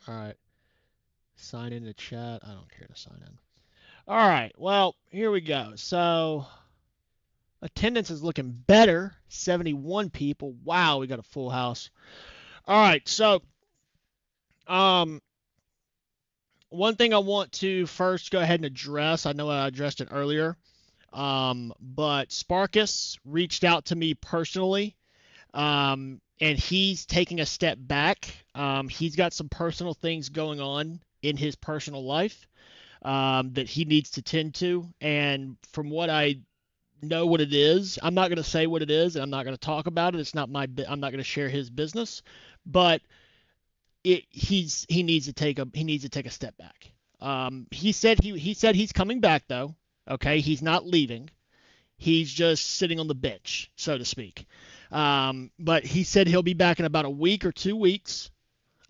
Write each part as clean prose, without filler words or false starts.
All right. Sign in the chat. I don't care to sign in. All right. Well, here we go. So attendance is looking better. 71 people. Wow, we got a full house. All right. So, um, one thing I want to first go ahead and address. I know I addressed it earlier. But Sparkus reached out to me personally, and he's taking a step back. He's got some personal things going on in his personal life that he needs to tend to. And from what I know what it is, I'm not going to say what it is, and I'm not going to talk about it. It's not my. I'm not going to share his business, but he needs to take a step back. He said he's coming back though. Okay, he's not leaving. He's just sitting on the bench, so to speak. But he said he'll be back in about a week or 2 weeks.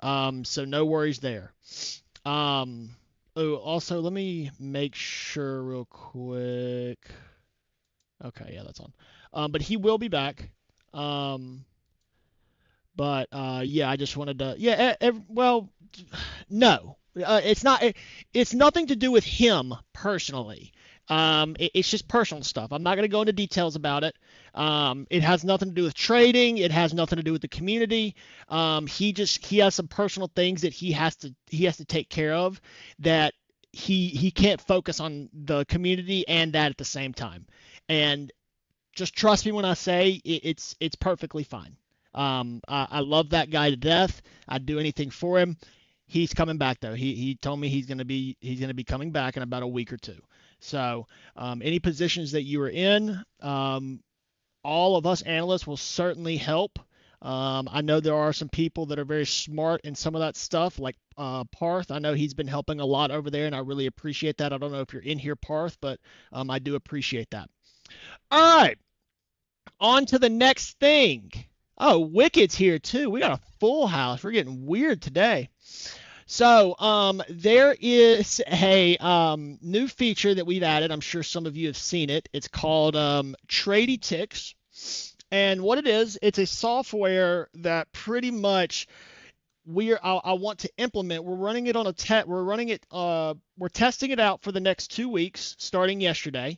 So no worries there. Also, let me make sure real quick. Okay, yeah, that's on. But he will be back. Um, but yeah, I just wanted to. Yeah, well, no, it's not. It's nothing to do with him personally. It's just personal stuff. I'm not going to go into details about it. It has nothing to do with trading. It has nothing to do with the community. He has some personal things that he has to take care of that he can't focus on the community and that at the same time. And just trust me when I say it's perfectly fine. I love that guy to death. I'd do anything for him. He's coming back though. He told me he's gonna be coming back in about a week or two. So any positions that you are in, all of us analysts will certainly help. I know there are some people that are very smart in some of that stuff, like Parth. I know he's been helping a lot over there, and I really appreciate that. I don't know if you're in here, Parth, but I do appreciate that. All right, on to the next thing. Oh, Wicked's here too. We got a full house. We're getting weird today. So, there is a new feature that we've added. I'm sure some of you have seen it. It's called Tradytics. And what it is, it's a software that pretty much I want to implement. We're running it on a we're running it we're testing it out for the next 2 weeks, starting yesterday.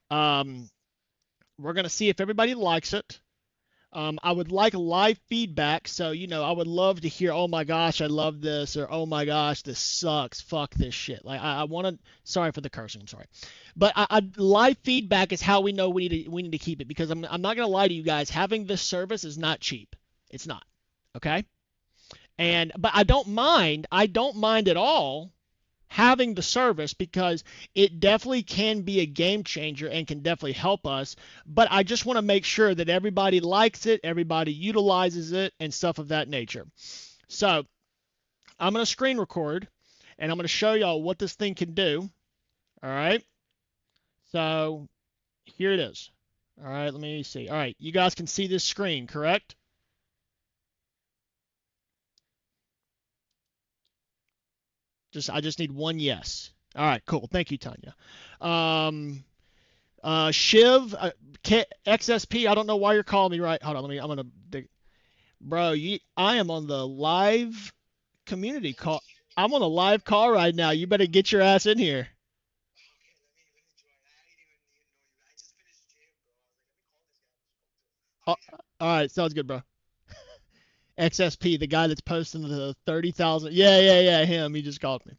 Um, we're gonna see if everybody likes it. I would like live feedback. So, I would love to hear, oh my gosh, I love this, or oh my gosh, this sucks. Fuck this shit. Like, I want to, sorry for the cursing, I'm sorry. But live feedback is how we know we need to keep it, because I'm not going to lie to you guys. Having this service is not cheap. It's not. Okay. But I don't mind at all having the service, because it definitely can be a game changer and can definitely help us. But I just want to make sure that everybody likes it, everybody utilizes it, and stuff of that nature. So I'm going to screen record, and I'm going to show y'all what this thing can do. All right. So here it is. All right. Let me see. All right. You guys can see this screen, correct? I just need one yes. All right. Cool. Thank you, Tanya. Um, Shiv, XSP. I don't know why you're calling me right. Hold on, I'm gonna dig. Bro, I am on the live community call. I'm on a live call right now. You better get your ass in here. Oh, all right, sounds good, bro. XSP, the guy that's posting the 30,000. Yeah, yeah, yeah, him. He just called me.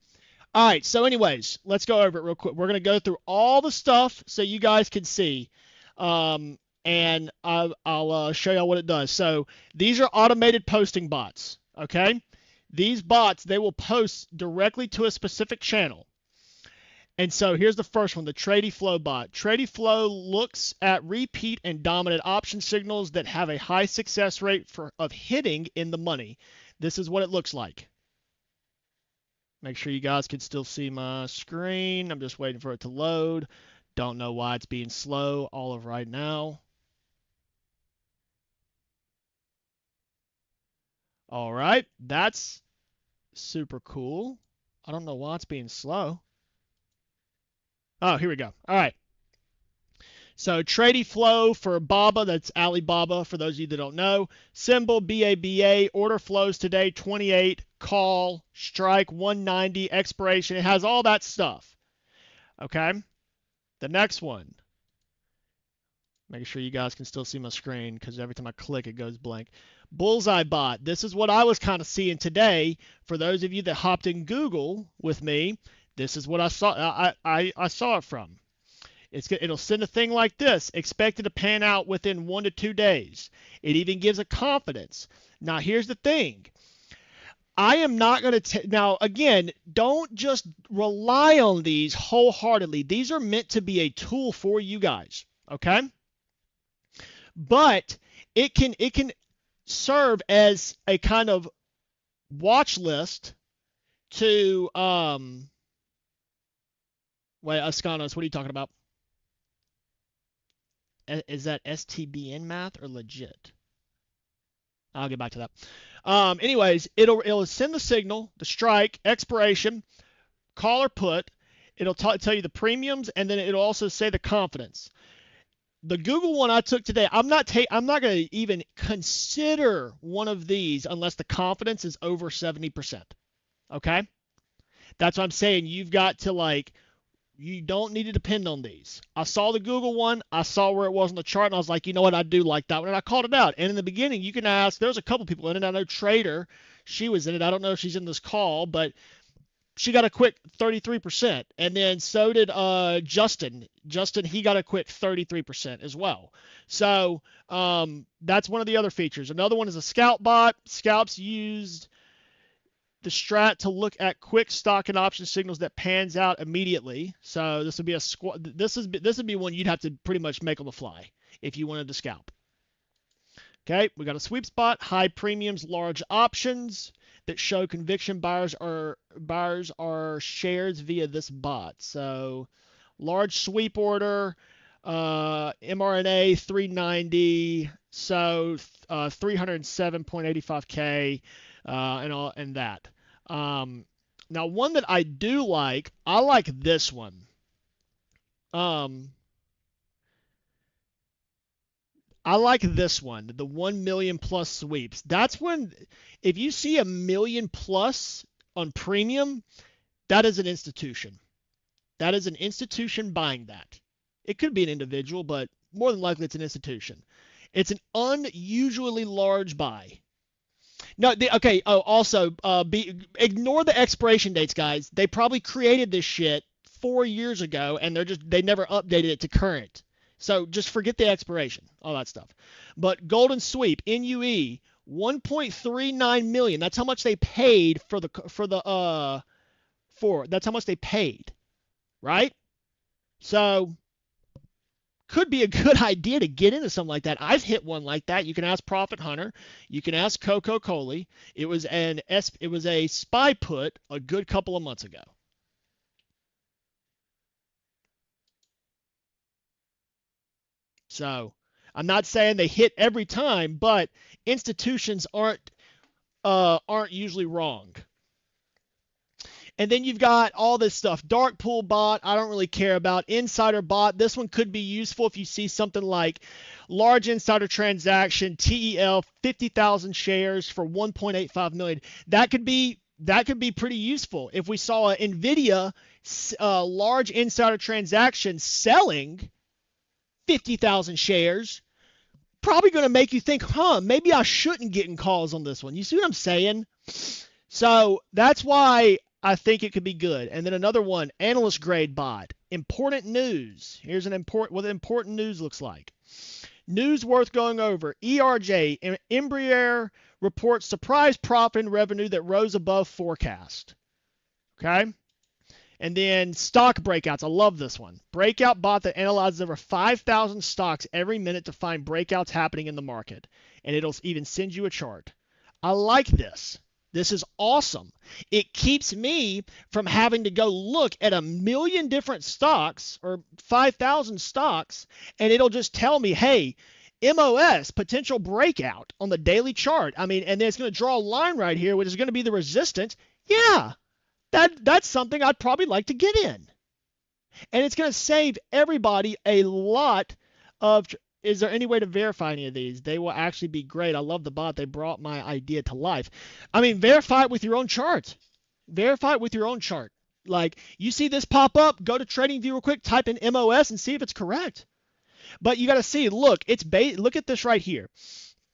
All right, so anyways, let's go over it real quick. We're gonna go through all the stuff so you guys can see. And I'll show y'all what it does. So these are automated posting bots. Okay, these bots, they will post directly to a specific channel. And so here's the first one, the Trady Flow bot. Trady Flow looks at repeat and dominant option signals that have a high success rate of hitting in the money. This is what it looks like. Make sure you guys can still see my screen. I'm just waiting for it to load. Don't know why it's being slow all of right now. All right, that's super cool. I don't know why it's being slow. Oh, here we go. All right. So Trady Flow for BABA, that's Alibaba for those of you that don't know. Symbol BABA, order flows today 28, call, strike 190, expiration. It has all that stuff. Okay? The next one. Making sure you guys can still see my screen because every time I click it goes blank. Bullseye bot. This is what I was kind of seeing today. For those of you that hopped in Google with me, this is what I saw. I saw it from. It'll send a thing like this, expected to pan out within 1 to 2 days. It even gives a confidence. Now, here's the thing. I am not going to, now again, don't just rely on these wholeheartedly. These are meant to be a tool for you guys, okay? But it can serve as a kind of watch list to, wait, Ascanos, what are you talking about? Is that STBN math or legit? I'll get back to that. Anyways, it'll send the signal, the strike, expiration, call or put. It'll tell you the premiums, and then it'll also say the confidence. The Google one I took today, I'm not going to even consider one of these unless the confidence is over 70%. Okay? That's what I'm saying. You've got to you don't need to depend on these. I saw the Google one. I saw where it was on the chart, and I was like, you know what? I do like that one, and I called it out. And in the beginning, you can ask. There's a couple people in it. I know Trader, she was in it. I don't know if she's in this call, but she got a quick 33%. And then so did Justin. Justin, he got a quick 33% as well. So that's one of the other features. Another one is a Scout bot. Scouts used the strat to look at quick stock and option signals that pans out immediately. So this would be this would be one you'd have to pretty much make on the fly if you wanted to scalp. Okay, we got a sweep spot, high premiums, large options that show conviction buyers are shares via this bot. So large sweep order, mRNA 390, so 307.85K. And that. Now, one that I do like, I like this one. I like this one, the 1 million plus sweeps. That's when, if you see 1 million plus on premium, that is an institution. That is an institution buying that. It could be an individual, but more than likely it's an institution. It's an unusually large buy. No, okay. Oh, also, ignore the expiration dates, guys. They probably created this shit 4 years ago, and they never updated it to current. So just forget the expiration, all that stuff. But Golden Sweep, NUE, 1.39 million. That's how much they paid that's how much they paid, right? So could be a good idea to get into something like that. I've hit one like that. You can ask Profit Hunter. You can ask Coco Coley. It was a SPY put a good couple of months ago. So I'm not saying they hit every time, but institutions aren't usually wrong. And then you've got all this stuff. Dark pool bot, I don't really care about. Insider bot, this one could be useful if you see something like large insider transaction, TEL, 50,000 shares for 1.85 million. That could be pretty useful. If we saw an NVIDIA large insider transaction selling 50,000 shares, probably going to make you think, maybe I shouldn't get in calls on this one. You see what I'm saying? So that's why I think it could be good. And then another one, analyst grade bot. Important news. Here's what important news looks like. News worth going over. ERJ, Embraer reports surprise profit and revenue that rose above forecast. Okay? And then stock breakouts. I love this one. Breakout bot that analyzes over 5,000 stocks every minute to find breakouts happening in the market. And it'll even send you a chart. I like this. This is awesome. It keeps me from having to go look at 1 million different stocks or 5,000 stocks, and it'll just tell me, hey, MOS, potential breakout on the daily chart. I mean, and then it's going to draw a line right here, which is going to be the resistance. Yeah, that's something I'd probably like to get in. And it's going to save everybody a lot of is there any way to verify any of these? They will actually be great. I love the bot. They brought my idea to life. I mean, verify it with your own chart. Verify it with your own chart. Like you see this pop up, go to TradingView real quick, type in MOS and see if it's correct. But you got to see, look, look at this right here.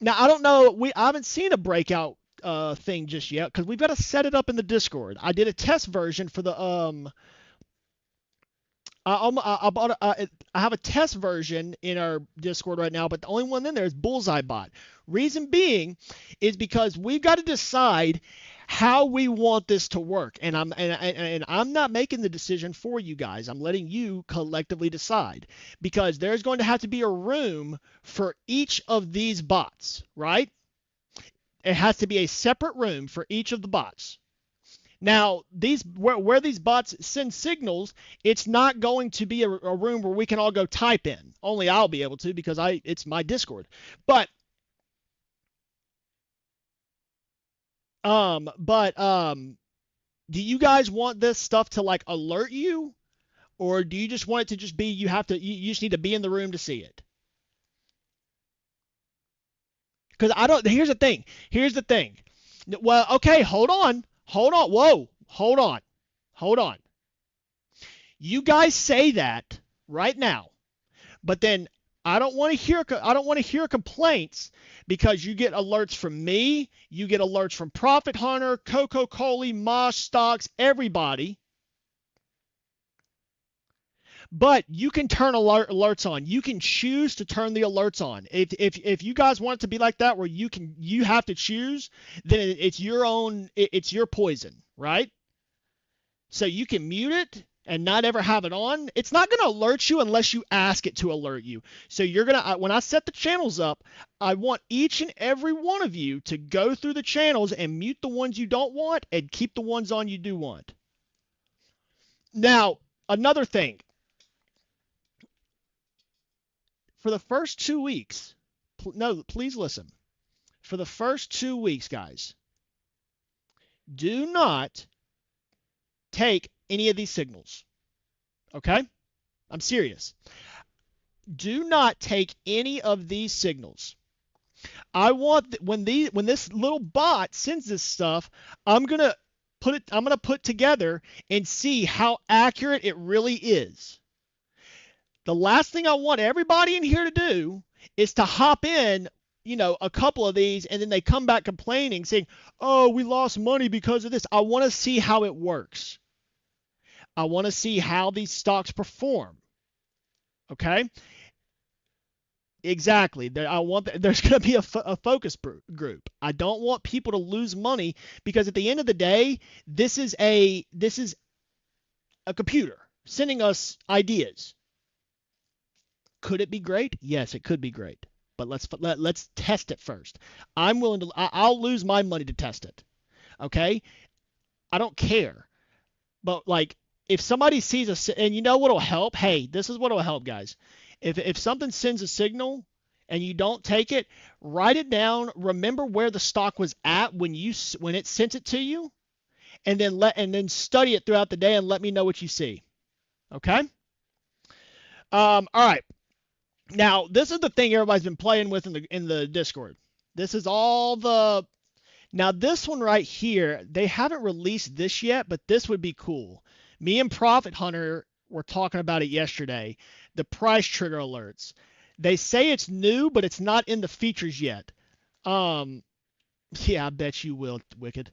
Now I don't know, I haven't seen a breakout thing just yet because we've got to set it up in the Discord. I did a test version for the I have a test version in our Discord right now, but the only one in there is Bullseye Bot. Reason being is because we've got to decide how we want this to work, and I'm not making the decision for you guys. I'm letting you collectively decide because there's going to have to be a room for each of these bots, right? It has to be a separate room for each of the bots. Now, where these bots send signals, it's not going to be a room where we can all go type in. Only I'll be able to because it's my Discord. But do you guys want this stuff to like alert you, or do you just want it to just be you just need to be in the room to see it? Because I don't. Here's the thing. Here's the thing. Well, okay, hold on. Hold on. Whoa. Hold on. Hold on. You guys say that right now, but then I don't want to hear complaints because you get alerts from me, you get alerts from Profit Hunter, Coco Coley, Mosh Stocks, everybody. But you can turn alerts on. You can choose to turn the alerts on. If you guys want it to be like that, where you have to choose, then it's your own. It's your poison, right? So you can mute it and not ever have it on. It's not going to alert you unless you ask it to alert you. So you're going to, when I set the channels up, I want each and every one of you to go through the channels and mute the ones you don't want and keep the ones on you do want. Now, another thing. For the first 2 weeks, no, please listen. For the first 2 weeks, guys, do not take any of these signals. Okay? I'm serious. Do not take any of these signals. I want when this little bot sends this stuff, I'm going to put together and see how accurate it really is. The last thing I want everybody in here to do is to hop in, a couple of these, and then they come back complaining, saying, oh, we lost money because of this. I want to see how it works. I want to see how these stocks perform. Okay? Exactly. There's going to be a focus group. I don't want people to lose money because at the end of the day, this is a computer sending us ideas. Could it be great? Yes, it could be great. But let's test it first. I'll lose my money to test it. Okay? I don't care. But like if somebody sees and you know what'll help? Hey, this is what'll help, guys. If something sends a signal and you don't take it, write it down. Remember where the stock was at when it sent it to you, and then study it throughout the day and let me know what you see. Okay? All right. Now, this is the thing everybody's been playing with in the Discord. This is all the. Now, this one right here, they haven't released this yet, but this would be cool. Me and Profit Hunter were talking about it yesterday. The price trigger alerts. They say it's new, but it's not in the features yet. Yeah, I bet you will, Wicked.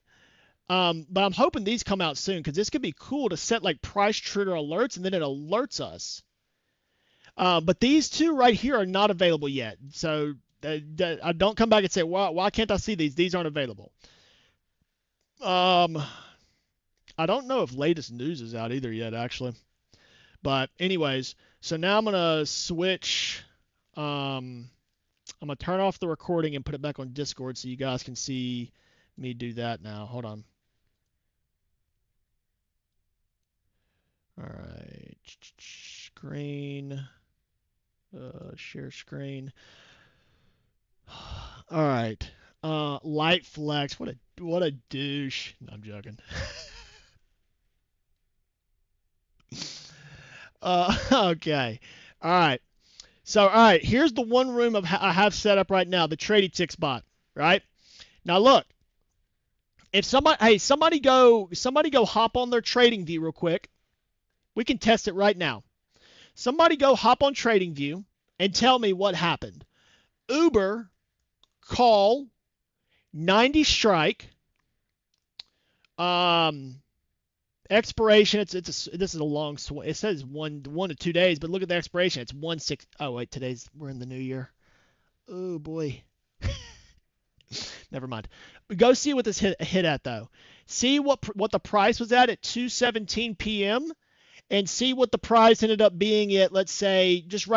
But I'm hoping these come out soon because this could be cool to set like price trigger alerts and then it alerts us. But these two right here are not available yet. So I don't come back and say, why can't I see these? These aren't available. I don't know if latest news is out either yet, actually. But anyways, so now I'm going to switch. I'm going to turn off the recording and put it back on Discord so you guys can see me do that now. Hold on. All right. Screen. Share screen. All right. Light flex. What a douche. No, I'm joking. Okay. All right. So, all right, here's the one room I have set up right now, the Tradytics bot, right? Now look, if somebody go hop on their trading view real quick. We can test it right now. Somebody go hop on trading view and tell me what happened. Uber call 90 strike expiration. This is a long swing. It says 1 to 2 days, but look at the expiration. It's 1/6. Oh wait, we're in the new year. Oh boy. Never mind. Go see what this hit at though. See what the price was at 2:17 p.m. and see what the price ended up being at. Let's say just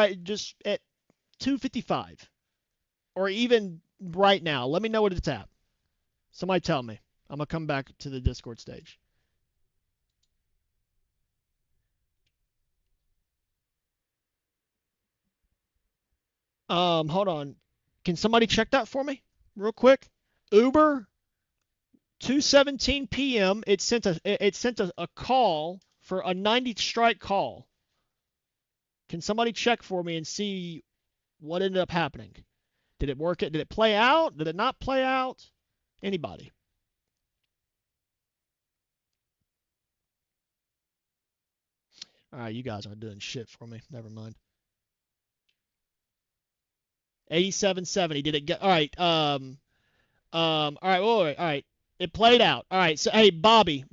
at 2:55 or even right now. Let me know what it's at. Somebody tell me. I'm gonna come back to the Discord stage. Hold on. Can somebody check that for me real quick? Uber 2:17 p.m. It sent a call for a 90 strike call. Can somebody check for me and see what ended up happening? Did it work? Did it play out? Did it not play out? Anybody? All right, you guys aren't doing shit for me. Never mind. 87.70. Did it get? All right. All right. All right. All right. It played out. All right. So hey, Bobby,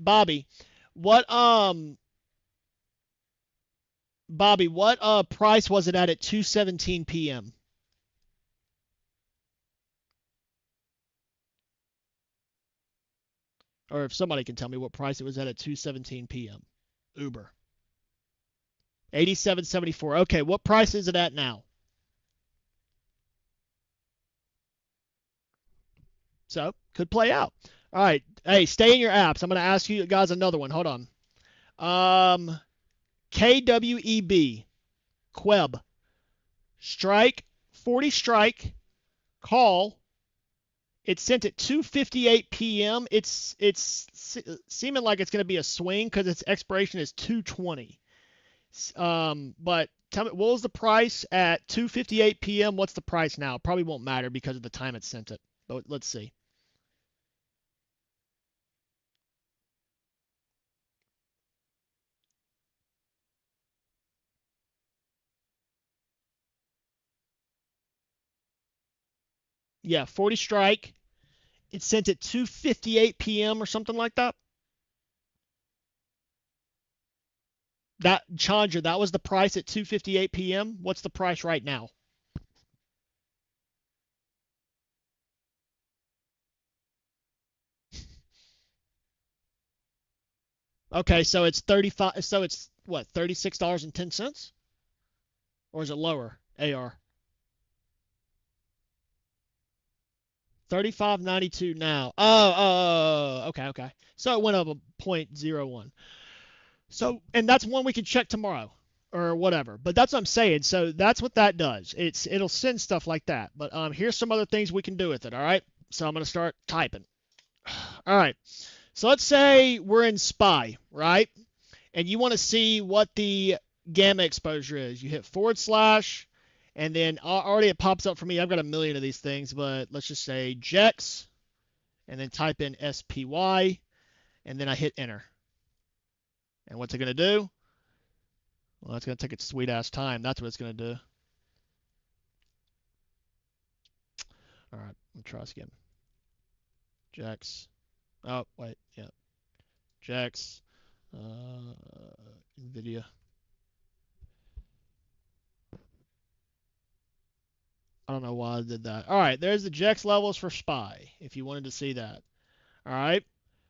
what what price was it at 2:17 p.m.? Or if somebody can tell me what price it was at 2:17 p.m. Uber. 87.74. Okay, what price is it at now? So, could play out. All right. Hey, stay in your apps. I'm going to ask you guys another one. Hold on. KWEB. Queb. Strike. 40 strike. Call. It's sent at 2:58 p.m. It's seeming like it's going to be a swing because its expiration is 2:20. But tell me, what was the price at 2:58 p.m.? What's the price now? Probably won't matter because of the time it sent it. But let's see. Yeah, 40 strike. It sent at 2:58 p.m. or something like that. That Chandra, that was the price at 2:58 p.m. What's the price right now? Okay, so it's 35. So it's what, $36.10, or is it lower? AR 35.92 now. Okay, okay. So it went up a point zero 0.01. So, and that's one we can check tomorrow or whatever. But that's what I'm saying. So that's what that does. It'll send stuff like that. But here's some other things we can do with it. All right. So I'm gonna start typing. All right. So let's say we're in SPY, right? And you want to see what the gamma exposure is. You hit forward slash, and then already it pops up for me. I've got a million of these things, but let's just say JEX, and then type in SPY, and then I hit enter. And what's it going to do? Well, it's going to take its sweet ass time. That's what it's going to do. All right, let me try this again. JEX. Oh, wait, yeah. JEX. NVIDIA. I don't know why I did that. All right, there's the JEX levels for SPY, if you wanted to see that. All right,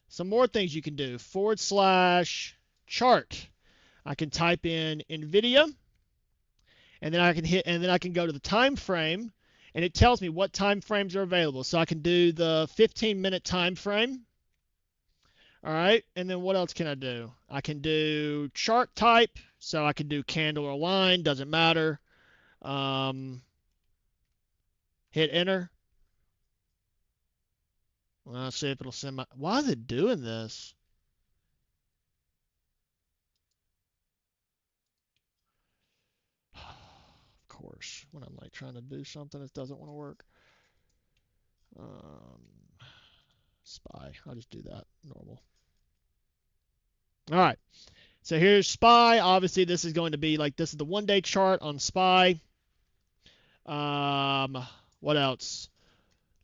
some more things you can do. Forward slash chart. I can type in NVIDIA, and then I can hit, and then I can go to the time frame, and it tells me what time frames are available. So I can do the 15-minute time frame. All right, and then what else can I do? I can do chart type, so I can do candle or line, doesn't matter. Hit enter. Well, let's see if it'll send my. Why is it doing this? Of course, when I'm like trying to do something that doesn't want to work. Um, SPY. I'll just do that normal. All right. So here's SPY. Obviously, this is going to be like this is the 1-day chart on SPY. What else?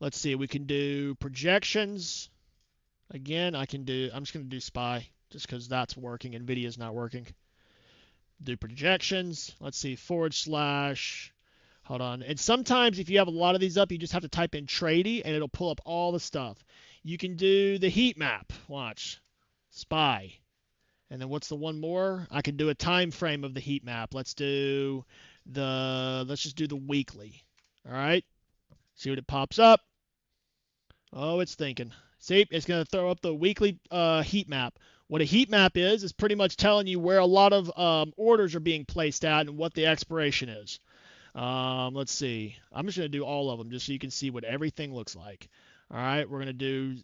Let's see. We can do projections. Again, I'm just going to do SPY just because that's working. NVIDIA's not working. Do projections. Let's see. / Hold on. And sometimes if you have a lot of these up, you just have to type in Trady and it'll pull up all the stuff. You can do the heat map. Watch. SPY. And then what's the one more? I can do a time frame of the heat map. Let's just do the weekly. All right. See what it pops up. Oh, it's thinking. See, it's going to throw up the weekly heat map. What a heat map is pretty much telling you where a lot of orders are being placed at and what the expiration is. Let's see. I'm just going to do all of them just so you can see what everything looks like. All right, we're going to do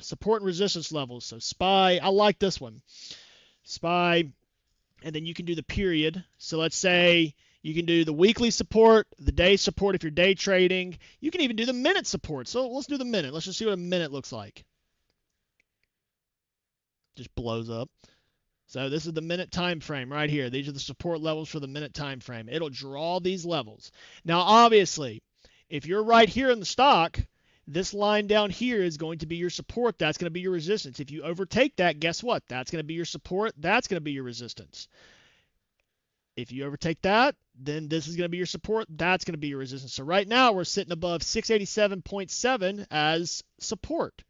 support and resistance levels. So SPY, I like this one. SPY, and then you can do the period. So let's say you can do the weekly support, the day support if you're day trading. You can even do the minute support. So let's do the minute. Let's just see what a minute looks like. Just blows up. So this is the minute time frame right here. These are the support levels for the minute time frame. It'll draw these levels. Now, obviously, if you're right here in the stock, this line down here is going to be your support. That's going to be your resistance. If you overtake that, guess what? That's going to be your support. That's going to be your resistance. If you overtake that, then this is going to be your support. That's going to be your resistance. So right now we're sitting above 687.7 as support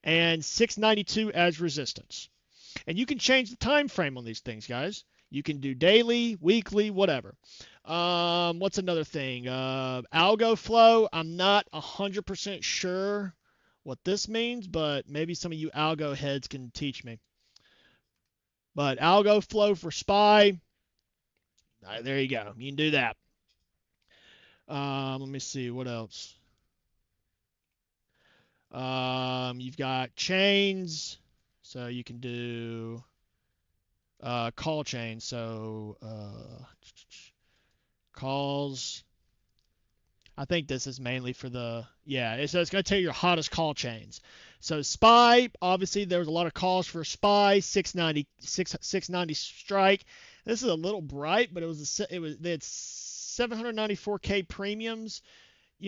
and 692 as resistance. And you can change the time frame on these things, guys. You can do daily, weekly, whatever. What's another thing? Algo flow. I'm not 100% sure what this means, but maybe some of you algo heads can teach me. But algo flow for SPY. There you go. You can do that. Let me see. What else? You've got chains. So you can do call chain. So calls. I think this is mainly for the, yeah, so it's going to tell you your hottest call chains. So SPY, obviously there was a lot of calls for SPY, 690 strike. This is a little bright, but they had 794K premiums,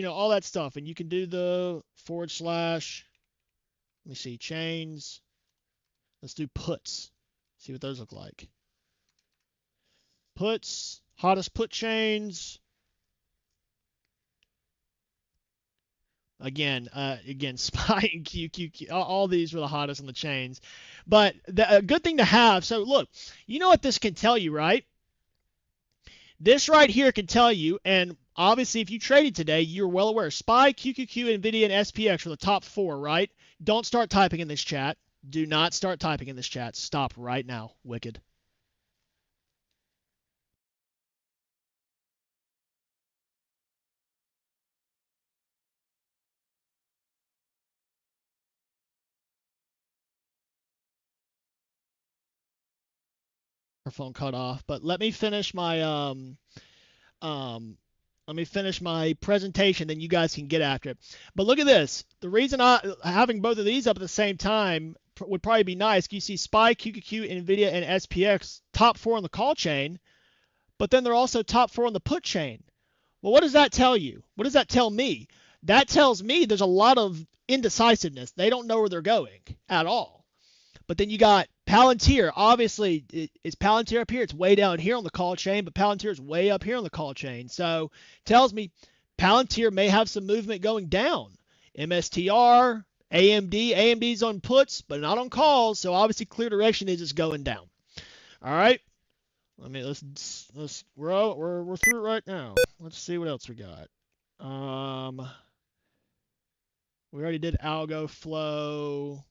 all that stuff. And you can do the / let me see, chains. Let's do puts. See what those look like. Puts, hottest put chains. Again, SPY and QQQ, all these were the hottest on the chains. But a good thing to have, so look, you know what this can tell you, right? This right here can tell you, and obviously if you traded today, you're well aware, SPY, QQQ, NVIDIA, and SPX are the top 4, right? Don't start typing in this chat. Do not start typing in this chat. Stop right now, Wicked. Her phone cut off, but let me finish my presentation, then you guys can get after it. But look at this. The reason having both of these up at the same time would probably be nice. You see SPY, QQQ, NVIDIA, and SPX top 4 on the call chain, but then they're also top 4 on the put chain. Well, what does that tell you? What does that tell me? That tells me there's a lot of indecisiveness. They don't know where they're going at all. But then you got Palantir. Obviously, is Palantir up here? It's way down here on the call chain, but Palantir is way up here on the call chain. So tells me Palantir may have some movement going down. MSTR, AMD. AMD's on puts, but not on calls. So obviously, clear direction is it's going down. All right. We're through it right now. Let's see what else we got. We already did algo flow.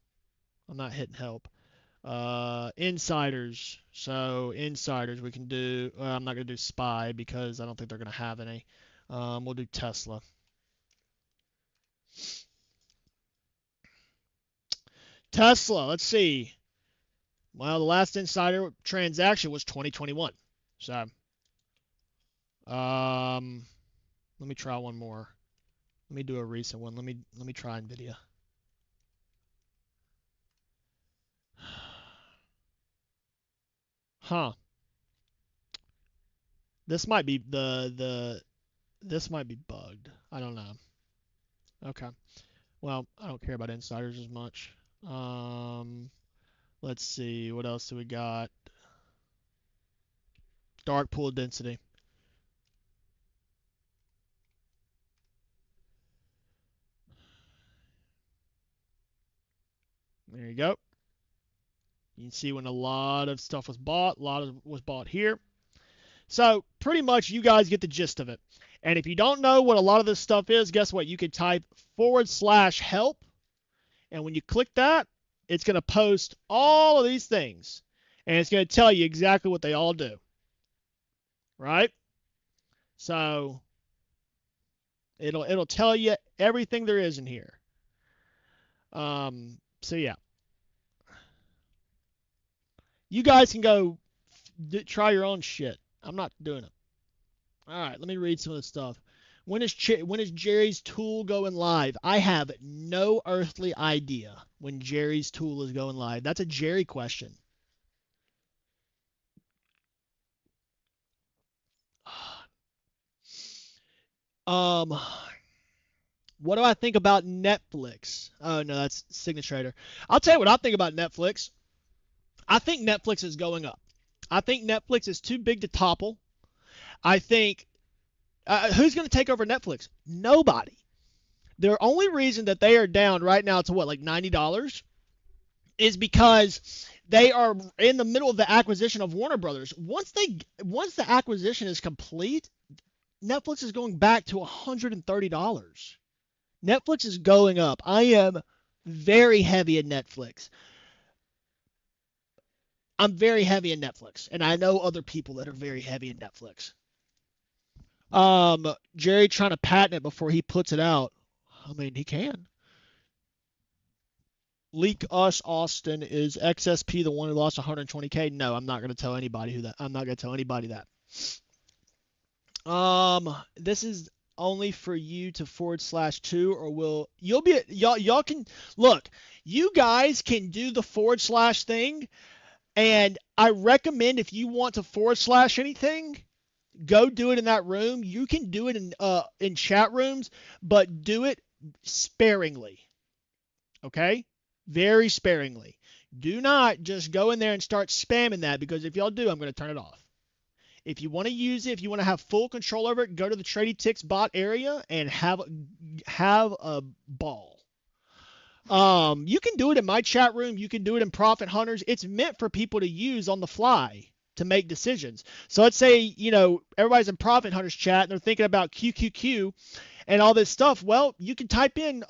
I'm not hitting help. Insiders. So insiders we can do. I'm not going to do SPY because I don't think they're going to have any. We'll do Tesla. Tesla. Let's see. Well, the last insider transaction was 2021. So Let me try one more. Let me do a recent one. Let me try Nvidia. Huh. This might be this might be bugged. I don't know. Okay. Well, I don't care about insiders as much. Um, let's see. What else do we got? Dark pool density. There you go. You can see when a lot of stuff was bought. A lot of was bought here. So pretty much you guys get the gist of it. And if you don't know what a lot of this stuff is, guess what? You can type /help. And when you click that, it's going to post all of these things. And it's going to tell you exactly what they all do. Right? So it'll tell you everything there is in here. So yeah. You guys can go try your own shit. I'm not doing it. All right, let me read some of the stuff. When is Jerry's tool going live? I have no earthly idea when Jerry's tool is going live. That's a Jerry question. Um, what do I think about Netflix? Oh no, that's Signatrator. I'll tell you what I think about Netflix. I think Netflix is going up. I think Netflix is too big to topple. I think who's going to take over Netflix? Nobody. The only reason that they are down right now to what, like $90 is because they are in the middle of the acquisition of Warner Brothers. Once the acquisition is complete, Netflix is going back to $130. Netflix is going up. I am very heavy in Netflix. I'm very heavy in Netflix, and I know other people that are very heavy in Netflix. Jerry trying to patent it before he puts it out. I mean, he can. Leak Us Austin, is XSP the one who lost 120K? No, I'm not going to tell anybody who that. I'm not going to tell anybody that. This is only for you to /2, or will you'll be y'all can look. You guys can do the / thing, and I recommend if you want to / anything, go do it in that room. You can do it in chat rooms, but do it sparingly. Okay? Very sparingly. Do not just go in there and start spamming that, because if y'all do, I'm going to turn it off. If you want to use it, if you want to have full control over it, go to the Tradytics bot area and have a ball. You can do it in my chat room. You can do it in Profit Hunters. It's meant for people to use on the fly to make decisions. So let's say, everybody's in Profit Hunters chat and they're thinking about QQQ and all this stuff. Well, you can type in,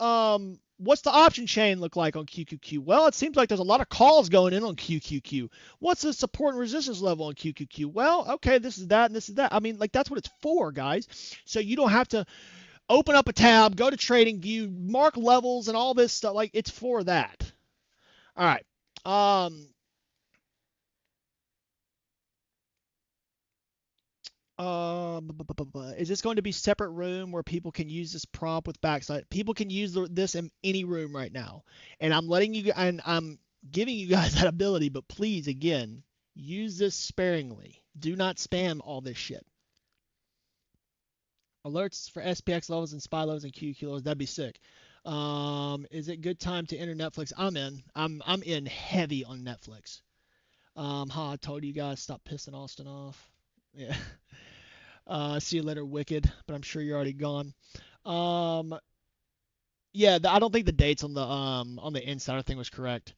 what's the option chain look like on QQQ? Well, it seems like there's a lot of calls going in on QQQ. What's the support and resistance level on QQQ? Well, okay, this is that and this is that. I mean, like, that's what it's for, guys. So you don't have to open up a tab, go to Trading View, mark levels and all this stuff. Like, it's for that. All right. Is this going to be separate room where people can use this prompt with backslide? People can use this in any room right now, and I'm giving you guys that ability. But please, again, use this sparingly. Do not spam all this shit. Alerts for SPX levels and SPY levels and QQ levels. That'd be sick. Is it good time to enter Netflix? I'm in. I'm in heavy on Netflix. I told you guys stop pissing Austin off. Yeah. See you later, Wicked. But I'm sure you're already gone. Yeah, I don't think the dates on the insider thing was correct.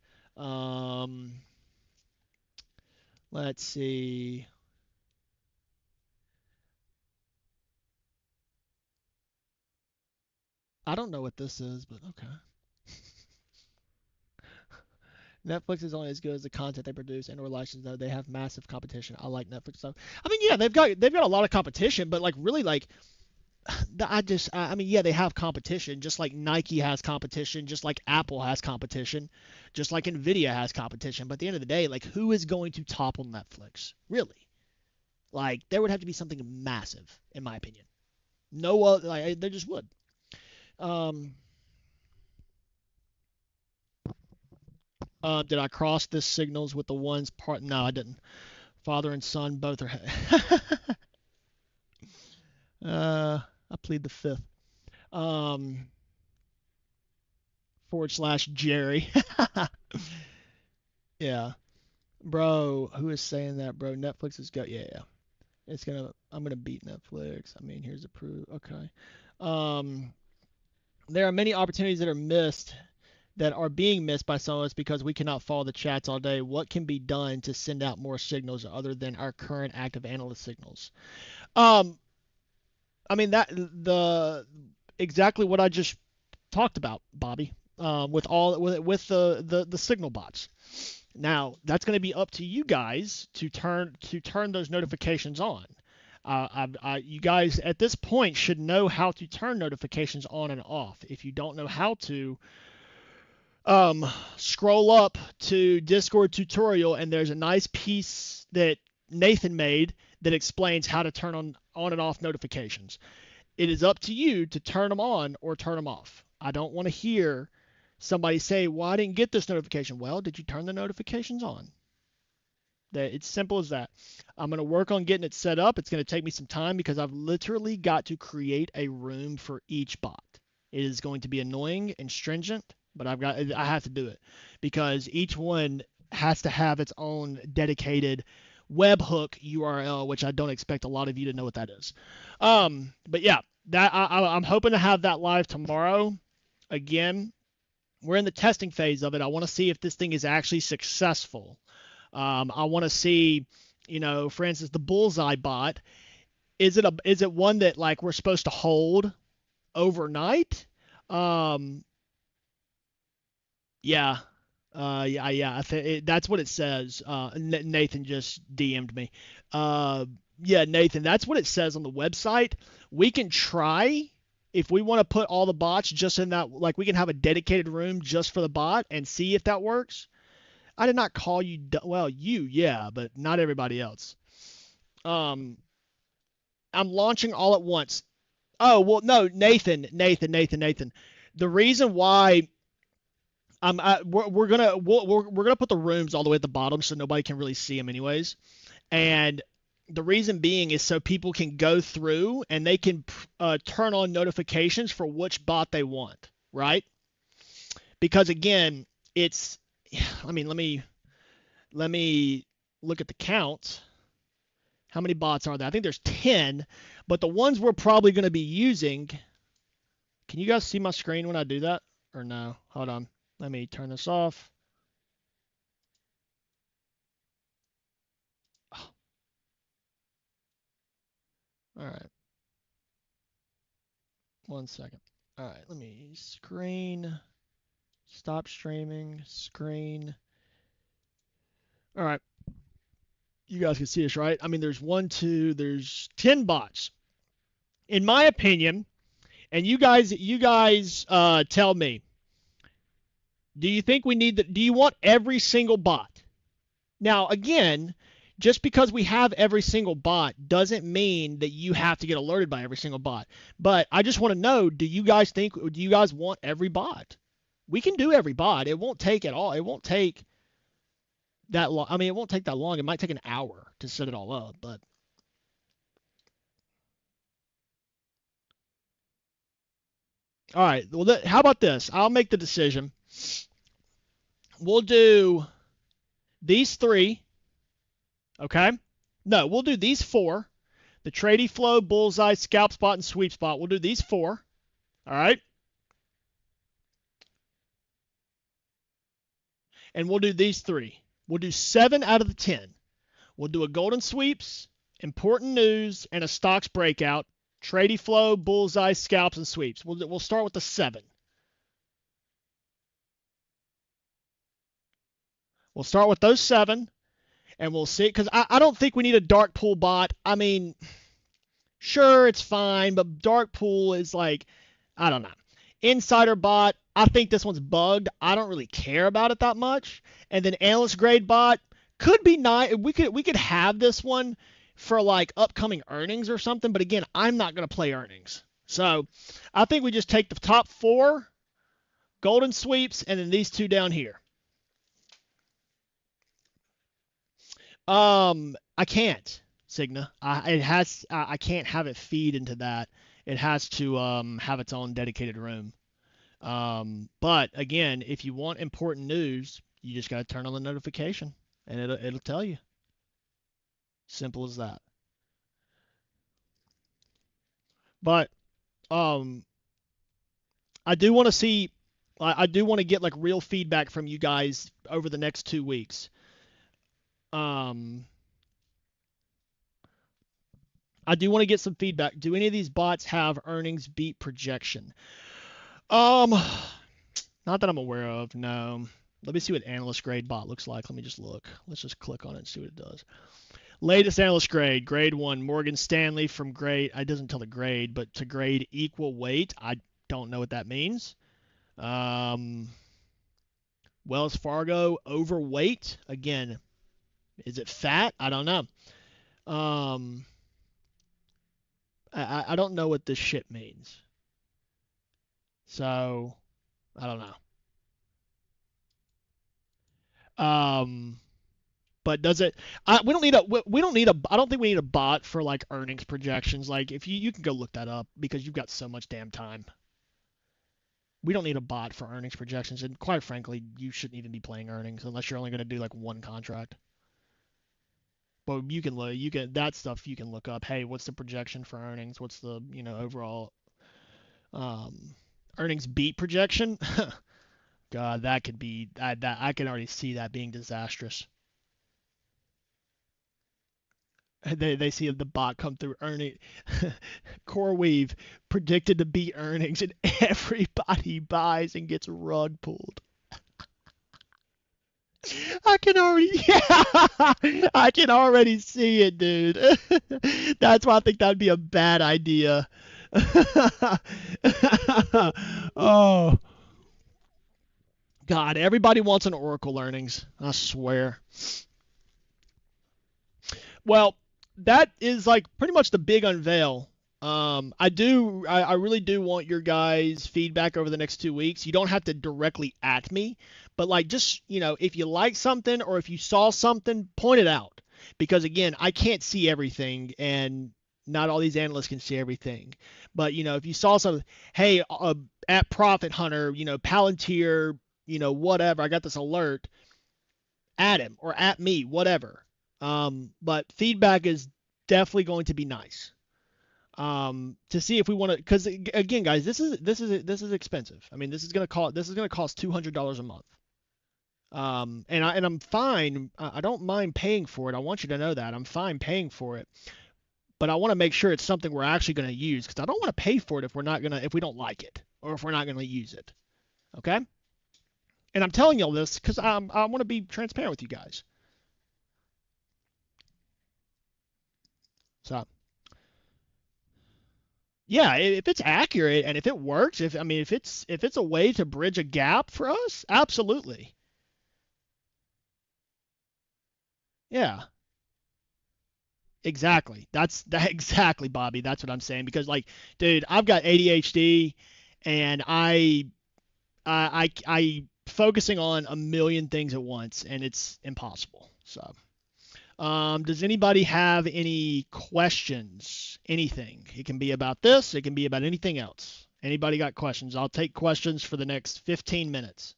Let's see. I don't know what this is, but okay. Netflix is only as good as the content they produce and or license, though they have massive competition. I like Netflix stuff. I mean, yeah, they've got a lot of competition, but like really like I mean, yeah, they have competition, just like Nike has competition, just like Apple has competition, just like Nvidia has competition. But at the end of the day, like, who is going to topple Netflix? Really? Like there would have to be something massive, in my opinion. No, like there just would. Um, did I cross the signals with the ones part? No, I didn't. Father and son both are. I plead the fifth. Um, / Jerry. Yeah, bro. Who is saying that, bro? Netflix is got. Yeah, yeah. It's gonna. I'm gonna beat Netflix. I mean, here's the proof. Okay. Um, there are many opportunities that are missed that are being missed by some of us because we cannot follow the chats all day. What can be done to send out more signals other than our current active analyst signals? Um, I mean that the exactly what I just talked about, Bobby. With the signal bots. Now that's going to be up to you guys to turn those notifications on. You guys at this point should know how to turn notifications on and off. If you don't know how to, scroll up to Discord tutorial, and there's a nice piece that Nathan made that explains how to turn on and off notifications. It is up to you to turn them on or turn them off. I don't want to hear somebody say, "Well, I didn't get this notification." Well, did you turn the notifications on? That it's simple as that. I'm going to work on getting it set up. It's going to take me some time because I've literally got to create a room for each bot. It is going to be annoying and stringent, but I have to do it because each one has to have its own dedicated webhook URL, which I don't expect a lot of you to know what that is. But yeah, that I'm hoping to have that live tomorrow. Again, we're in the testing phase of it. I want to see if this thing is actually successful. I want to see, for instance, the bullseye bot. Is it one that like we're supposed to hold overnight? Um, yeah, yeah. That's what it says. Nathan just DM'd me. Uh, yeah, Nathan, that's what it says on the website. We can try if we want to put all the bots just in that. Like we can have a dedicated room just for the bot and see if that works. I did not call you. Well, yeah, but not everybody else. Um, I'm launching all at once. Oh well, no, Nathan. The reason why we're gonna put the rooms all the way at the bottom so nobody can really see them anyways, and the reason being is so people can go through and they can turn on notifications for which bot they want, right? Because again, it's. I mean, let me look at the count. How many bots are there? I think there's 10, but the ones we're probably going to be using. Can you guys see my screen when I do that? Or no? Hold on. Let me turn this off. Oh, all right. 1 second. All right. Let me screen. Stop streaming. Screen. All right. You guys can see this, right? I mean, there's 10 bots. In my opinion, and you guys tell me, do you think do you want every single bot? Now, again, just because we have every single bot doesn't mean that you have to get alerted by every single bot. But I just want to know, do you guys want every bot? We can do every bot. It won't take at all. It won't take that long. I mean, it won't take that long. It might take an hour to set it all up, but all right. Well, how about this? I'll make the decision. We'll do these three, okay? No, we'll do these four. The Trady Flow, Bullseye, Scalp Spot, and Sweep Spot. We'll do these four. All right? And we'll do these three. We'll do 7 out of the 10. We'll do a Golden Sweeps, Important News, and a Stocks Breakout. Trady Flow, Bullseye, Scalps, and Sweeps. We'll start with the 7. We'll start with those 7, and we'll see. Because I don't think we need a dark pool bot. I mean, sure, it's fine, but dark pool is like, I don't know. Insider bot, I think this one's bugged. I don't really care about it that much. And then analyst grade bot could be nice. We could have this one for like upcoming earnings or something. But again, I'm not going to play earnings. So I think we just take the top 4 golden sweeps and then these 2 down here. I can't, Cigna. I can't have it feed into that. It has to have its own dedicated room. But again, if you want important news, you just got to turn on the notification and it'll tell you. Simple as that. But um I do want to see I do want to get like real feedback from you guys over the next 2 weeks. Um I do want to get some feedback. Do any of these bots have earnings beat projection? Um Not that I'm aware of, no. Let me see what analyst grade bot looks like. Let me just look. Let's just click on it and see what it does. Latest analyst grade, grade 1, Morgan Stanley from grade, it doesn't tell the grade, but to grade equal weight. I don't know what that means. Wells Fargo, overweight. Again, is it fat? I don't know. I don't know what this shit means. So, I don't know. But does it? We don't need a. We don't need a. I don't think we need a bot for like earnings projections. Like if you can go look that up because you've got so much damn time. We don't need a bot for earnings projections, and quite frankly, you shouldn't even be playing earnings unless you're only going to do like one contract. But you can look. You can that stuff. You can look up. Hey, what's the projection for earnings? What's the overall earnings beat projection? God, that could be that I can already see that being disastrous. They see the bot come through earning CoreWeave predicted to beat earnings and everybody buys and gets rug pulled. I can already yeah, I can already see it, dude. That's why I think that'd be a bad idea. Oh God, everybody wants an Oracle earnings. I swear. Well, that is like pretty much the big unveil. I really do want your guys' feedback over the next 2 weeks. You don't have to directly at me, but like just, if you like something or if you saw something, point it out. Because again, I can't see everything and not all these analysts can see everything. But, if you saw something, hey, at Profit Hunter, Palantir, whatever, I got this alert, at him or at me, whatever. But feedback is definitely going to be nice. To see if we want to, because again, guys, this is expensive. I mean, this is gonna cost $200 a month. And I'm fine. I don't mind paying for it. I want you to know that I'm fine paying for it. But I want to make sure it's something we're actually going to use because I don't want to pay for it if we don't like it or if we're not going to use it. Okay. And I'm telling you all this because I want to be transparent with you guys. So. Yeah, if it's accurate and if it works, if it's a way to bridge a gap for us, absolutely. Yeah, exactly. That's that exactly, Bobby. That's what I'm saying because like, dude, I've got ADHD and I focusing on a million things at once and it's impossible. So, does anybody have any questions? Anything? It can be about this. It can be about anything else. Anybody got questions? I'll take questions for the next 15 minutes.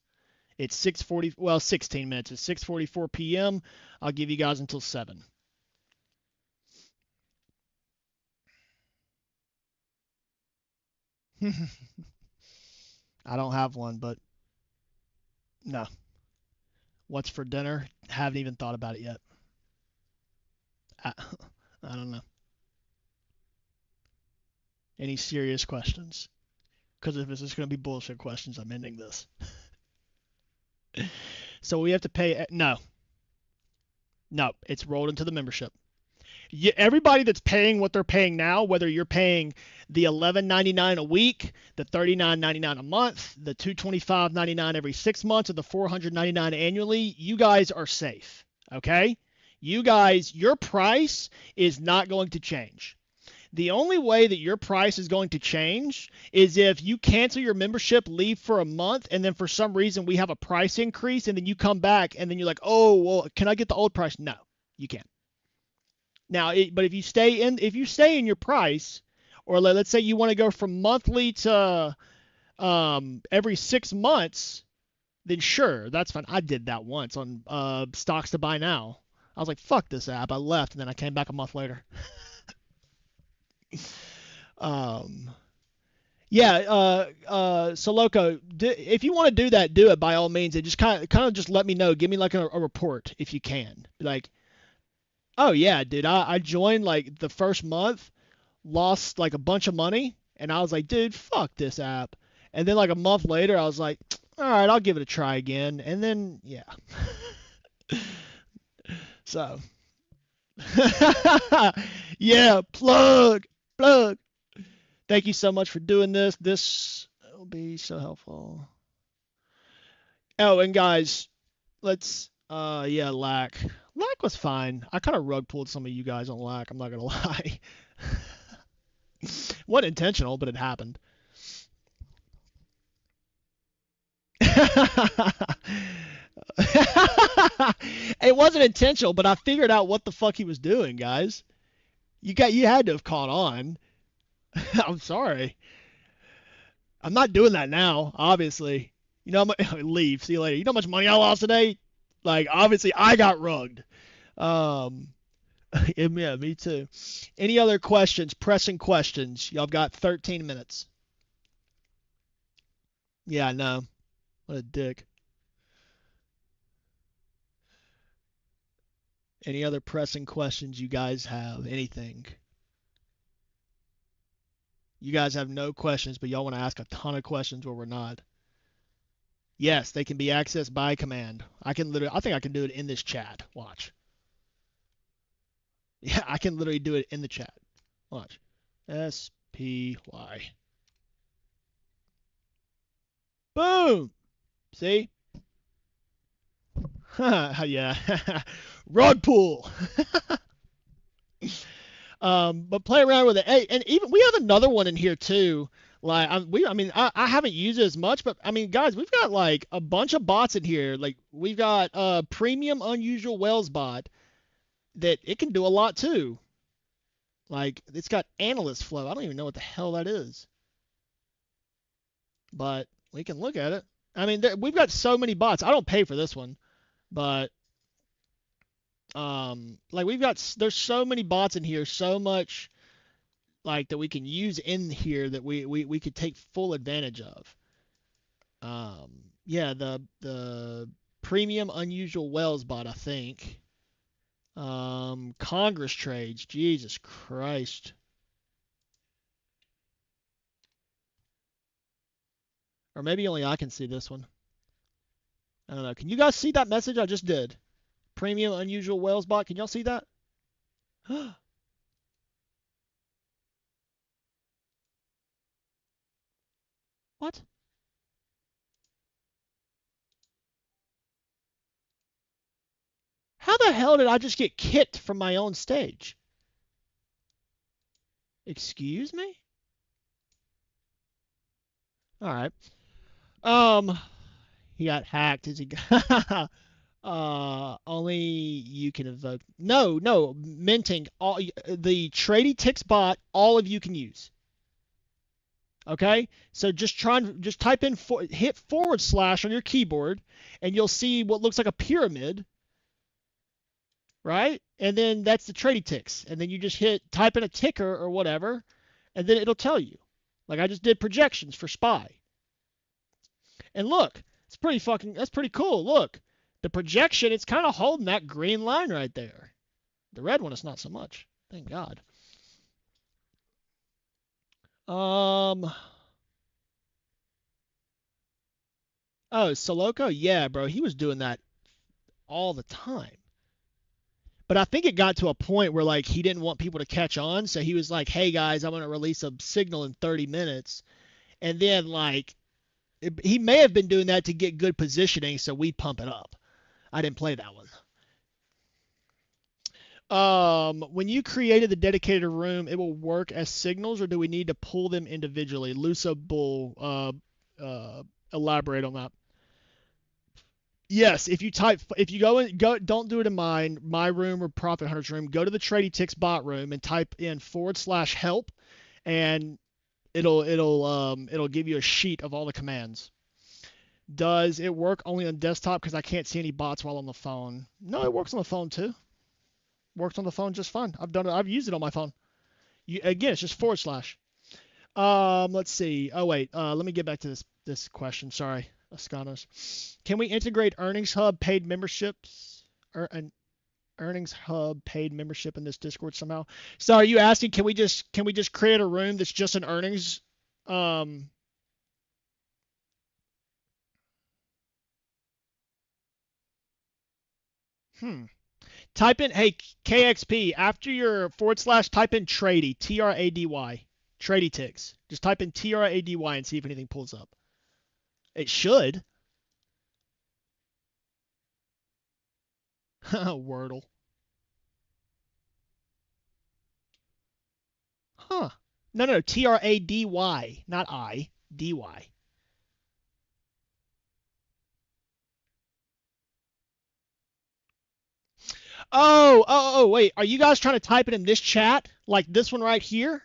It's 6:40. Well, 16 minutes. It's 6:44 p.m. I'll give you guys until 7. I don't have one, but no. What's for dinner? Haven't even thought about it yet. I, I don't know. Any serious questions? Because if this is going to be bullshit questions, I'm ending this. So we have to pay. No, no, it's rolled into the membership. Everybody that's paying what they're paying now, whether you're paying the $11.99 a week, the $39.99 a month, the $225.99 every 6 months, or the $499 annually, you guys are safe. Okay? You guys, your price is not going to change. The only way that your price is going to change is if you cancel your membership, leave for a month, and then for some reason we have a price increase, and then you come back, and then you're like, oh, well, can I get the old price? No, you can't. Now, but if you stay in your price, or let's say you want to go from monthly to every 6 months, then sure, that's fine. I did that once on stocks to buy now. I was like, fuck this app. I left, and then I came back a month later. Um, yeah, so Loco, if you want to do that, do it by all means, and just kind of just let me know. Give me like a report if you can. Like, oh yeah, dude, I joined like the first month, lost like a bunch of money, and I was like, dude, fuck this app. And then like a month later, I was like, all right, I'll give it a try again. And then yeah, so yeah, plug. Thank you so much for doing this. This will be so helpful. Oh, and guys, let's yeah, lack. Lack was fine. I kind of rug pulled some of you guys on lack, I'm not gonna lie. Wasn't intentional, but it happened. It wasn't intentional, but I figured out what the fuck he was doing, guys. You had to have caught on. I'm sorry. I'm not doing that now, obviously. You know, leave. See you later. You know how much money I lost today? Like, obviously, I got rugged. Um, yeah, me too. Any other questions? Pressing questions? Y'all got 13 minutes. Yeah, I know. What a dick. Any other pressing questions you guys have? Anything? You guys have no questions, but y'all want to ask a ton of questions where we're not. Yes, they can be accessed by command. I think I can do it in this chat. Watch. Yeah, I can literally do it in the chat. Watch. SPY. Boom. See? Yeah. Rug pull. But play around with it. Hey, and even we have another one in here too. Like I haven't used it as much, but I mean, guys, we've got like a bunch of bots in here. Like we've got premium unusual whales bot that it can do a lot too. Like it's got analyst flow. I don't even know what the hell that is, but we can look at it. I mean, we've got so many bots. I don't pay for this one, but like there's so many bots in here, so much like that we can use in here that we could take full advantage of. Yeah, the premium unusual whales bot, I think. Congress trades, Jesus Christ. Or maybe only I can see this one. I don't know. Can you guys see that message I just did? Premium unusual whales bot. Can y'all see that? What? How the hell did I just get kicked from my own stage? Excuse me? All right. He got hacked. Is he? Only you can evoke. No, minting. All the Tradytics bot. All of you can use. Okay, so just type in hit forward slash on your keyboard, and you'll see what looks like a pyramid, right? And then that's the Tradytics, and then you just type in a ticker or whatever, and then it'll tell you. Like I just did projections for SPY, and look, that's pretty cool. Look, the projection, it's kind of holding that green line right there. The red one is not so much. Thank God. Um. Oh, Soloco? Yeah, bro. He was doing that all the time. But I think it got to a point where like he didn't want people to catch on, so he was like, "Hey guys, I'm gonna release a signal in 30 minutes," and then like he may have been doing that to get good positioning, so we pump it up. I didn't play that one. When you created the dedicated room, it will work as signals, or do we need to pull them individually? Lusa Bull, elaborate on that. Yes, if you don't do it in my room or Profit Hunter's room. Go to the Tradytics bot room and type in /help, and it'll give you a sheet of all the commands. Does it work only on desktop? Because I can't see any bots while on the phone. No, it works on the phone too. Works on the phone just fine. I've done it. I've used it on my phone. Again, it's just /. Let's see. Oh wait. Let me get back to this question. Sorry, Ascanos. Can we integrate Earnings Hub paid memberships or an Earnings Hub paid membership in this Discord somehow? So are you asking can we just create a room that's just an earnings? Um. Hmm. Type in, hey, KXP, after your / type in Trady, Trady, Tradytics. Just type in Trady and see if anything pulls up. It should. Wordle. Huh. No, Trady, not I, DY. Wait. Are you guys trying to type it in this chat? Like this one right here?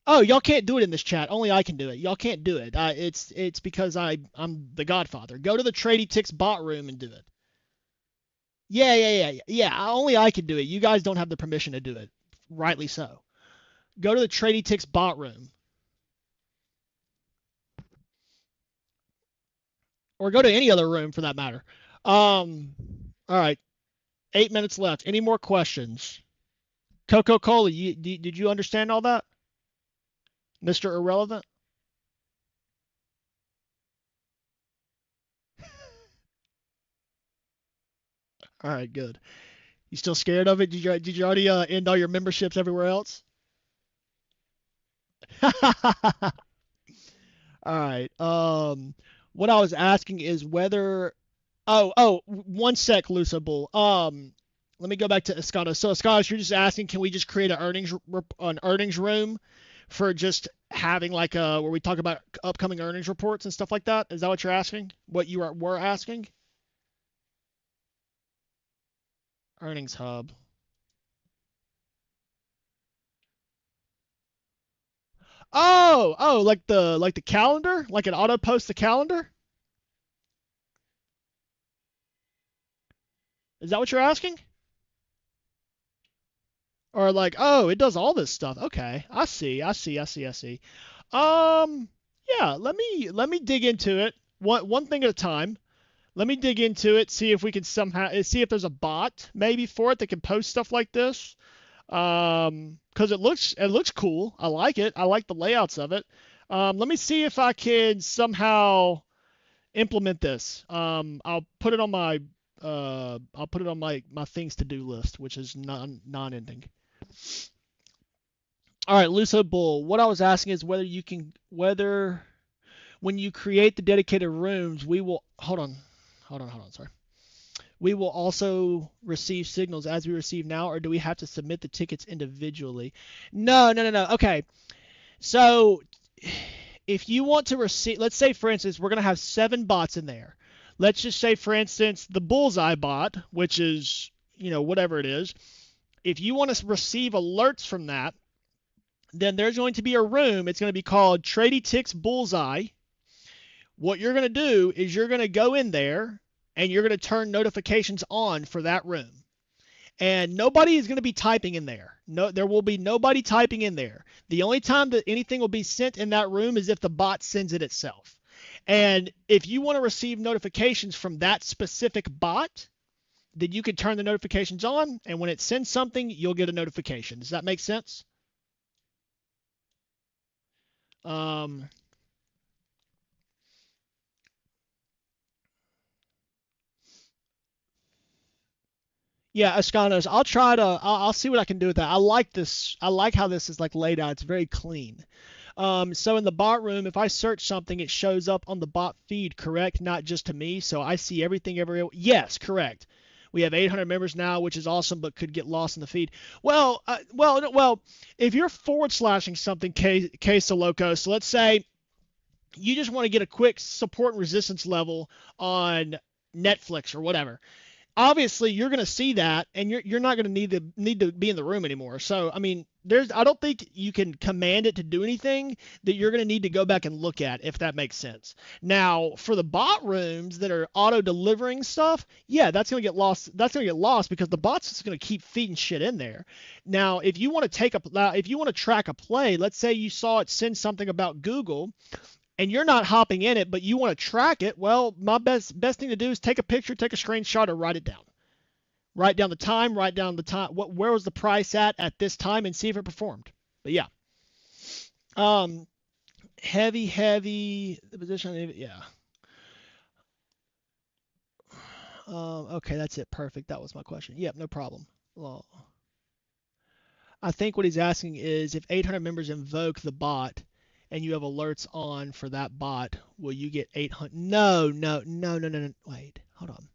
Oh, y'all can't do it in this chat. Only I can do it. Y'all can't do it. It's because I'm the Godfather. Go to the Tradytics bot room and do it. Yeah. Only I can do it. You guys don't have the permission to do it. Rightly so. Go to the Tradytics bot room, or go to any other room for that matter. All right. 8 minutes left. Any more questions? Coca-Cola, did you understand all that, Mr. Irrelevant? All right, good. You still scared of it? Did you already end all your memberships everywhere else? All right. What I was asking is whether. Oh, 1 sec, Lusable. Let me go back to Escados. So Escados, you're just asking, can we just create an earnings room for just having like where we talk about upcoming earnings reports and stuff like that? Is that what you're asking? What you were asking? Earnings Hub. Like the calendar, like an auto post the calendar. Is that what you're asking? Or like, oh, it does all this stuff. Okay, I see. Yeah. Let me dig into it. One thing at a time. Let me dig into it. See if we can somehow see if there's a bot maybe for it that can post stuff like this. Because it looks cool. I like it. I like the layouts of it. Let me see if I can somehow implement this. I'll put it on my things to do list, which is non-ending. All right, Luso Bull. What I was asking is whether when you create the dedicated rooms, we will hold on. Sorry. We will also receive signals as we receive now, or do we have to submit the tickets individually? No. Okay. So if you want to receive, let's say for instance, we're going to have 7 bots in there. Let's just say for instance, the Bullseye bot, which is, whatever it is. If you want to receive alerts from that, then there's going to be a room. It's going to be called Tradytics Bullseye. What you're going to do is you're going to go in there and you're going to turn notifications on for that room. And nobody is going to be typing in there. No, there will be nobody typing in there. The only time that anything will be sent in that room is if the bot sends it itself. And if you want to receive notifications from that specific bot, then you can turn the notifications on, and when it sends something, you'll get a notification. Does that make sense? Um, yeah, Ascanos, I'll see what I can do with that. I like this. I like how this is like laid out. It's very clean. So in the bot room, if I search something, it shows up on the bot feed, correct? Not just to me, so I see everything everywhere. Yes, correct. We have 800 members now, which is awesome, but could get lost in the feed. Well, if you're forward slashing something, queso loco, so let's say you just want to get a quick support and resistance level on Netflix or whatever, obviously you're going to see that, and you're not going to need to be in the room anymore. So I mean, I don't think you can command it to do anything that you're going to need to go back and look at, if that makes sense. Now for the bot rooms that are auto delivering stuff, yeah, that's going to get lost. That's going to get lost because the bot's just going to keep feeding shit in there. Now if you want to track a play, let's say you saw it send something about Google, and you're not hopping in it, but you want to track it, well, my best thing to do is take a picture, take a screenshot, or write it down. Write down the time, where was the price at this time, and see if it performed. But yeah, heavy the position, yeah. Okay, that's it. Perfect. That was my question. Yep, no problem. Well, I think what he's asking is if 800 members invoke the bot and you have alerts on for that bot, will you get 800? No. Wait, hold on.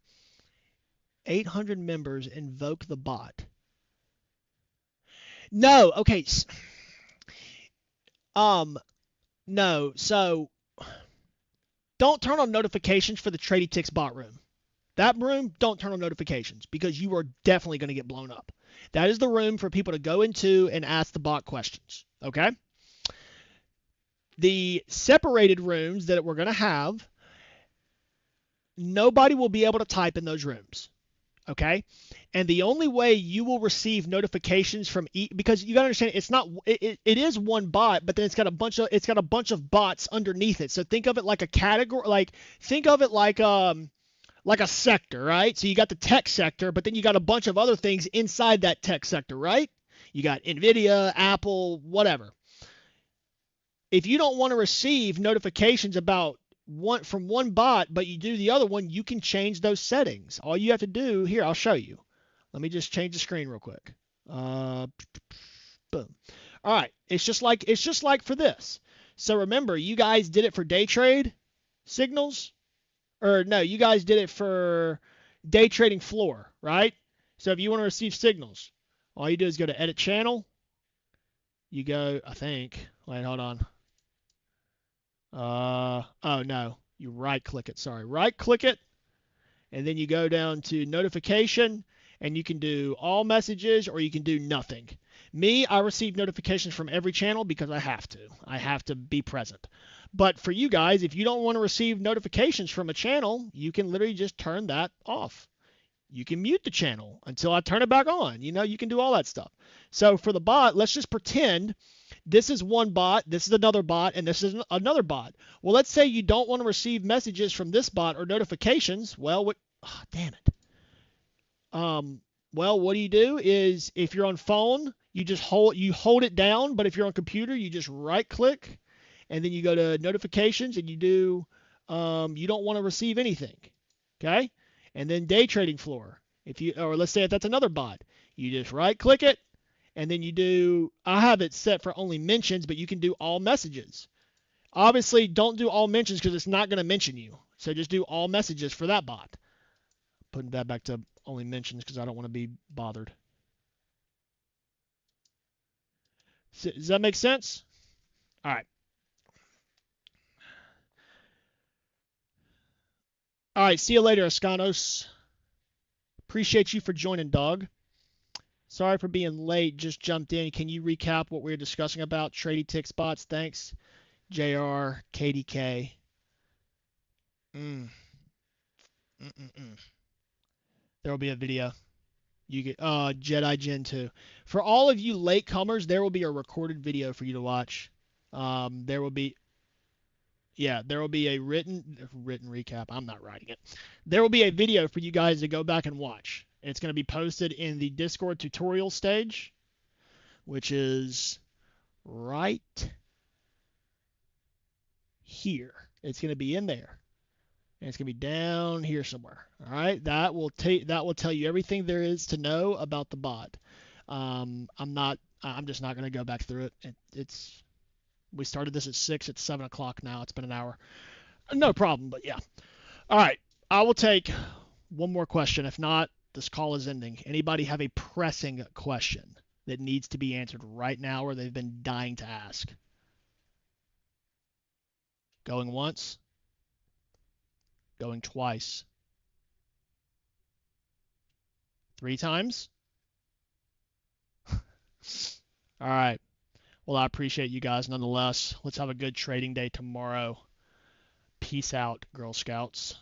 800 members invoke the bot. No, okay. No. So don't turn on notifications for the Tradytics bot room. That room, don't turn on notifications because you are definitely going to get blown up. That is the room for people to go into and ask the bot questions. Okay? The separated rooms that we're going to have, nobody will be able to type in those rooms. Okay? And the only way you will receive notifications from because you got to understand it is one bot, but then it's got a bunch of bots underneath it. So think of it like a category, think of it like a sector, right? So you got the tech sector, but then you got a bunch of other things inside that tech sector, right? You got Nvidia, Apple, whatever. If you don't want to receive notifications from one bot, but you do the other one, you can change those settings. All you have to do here, I'll show you. Let me just change the screen real quick. Boom. All right, it's just like for this. So remember, you guys did it for day trade signals, or no, you guys did it for day trading floor, right? So if you want to receive signals, all you do is go to edit channel. You go, I think. Wait, hold on. Oh no, you right click it. Sorry, right click it, and then you go down to notification, and you can do all messages or you can do nothing. Me, I receive notifications from every channel because I have to. I have to be present. But for you guys, if you don't want to receive notifications from a channel, you can literally just turn that off. You can mute the channel until I turn it back on. You can do all that stuff. So for the bot, let's just pretend this is one bot, this is another bot, and this is another bot. Well, let's say you don't want to receive messages from this bot or notifications. Well, damn it. Well, what you do is if you're on phone, you hold it down, but if you're on computer, you just right click, and then you go to notifications, and you do you don't want to receive anything. Okay? And then day trading floor. Or let's say if that's another bot, you just right click it, and then you do, I have it set for only mentions, but you can do all messages. Obviously, don't do all mentions because it's not going to mention you. So just do all messages for that bot. Putting that back to only mentions because I don't want to be bothered. Does that make sense? All right. All right. See you later, Escanos. Appreciate you for joining, dog. Sorry for being late. Just jumped in. Can you recap what we were discussing about Tradytics bots? Thanks, JR, KDK. There will be a video. You get Jedi Gen 2. For all of you latecomers, there will be a recorded video for you to watch. There will be a written recap. I'm not writing it. There will be a video for you guys to go back and watch. It's going to be posted in the Discord tutorial stage, which is right here. It's going to be in there. And it's going to be down here somewhere. All right? That will tell you everything there is to know about the bot. I'm just not going to go back through it. We started this at 6. It's 7 o'clock now. It's been an hour. No problem, but yeah. All right. I will take one more question. If not, This call is ending. Anybody have a pressing question that needs to be answered right now or they've been dying to ask? Going once, going twice, 3 times? All right. Well, I appreciate you guys nonetheless. Let's have a good trading day tomorrow. Peace out, Girl Scouts.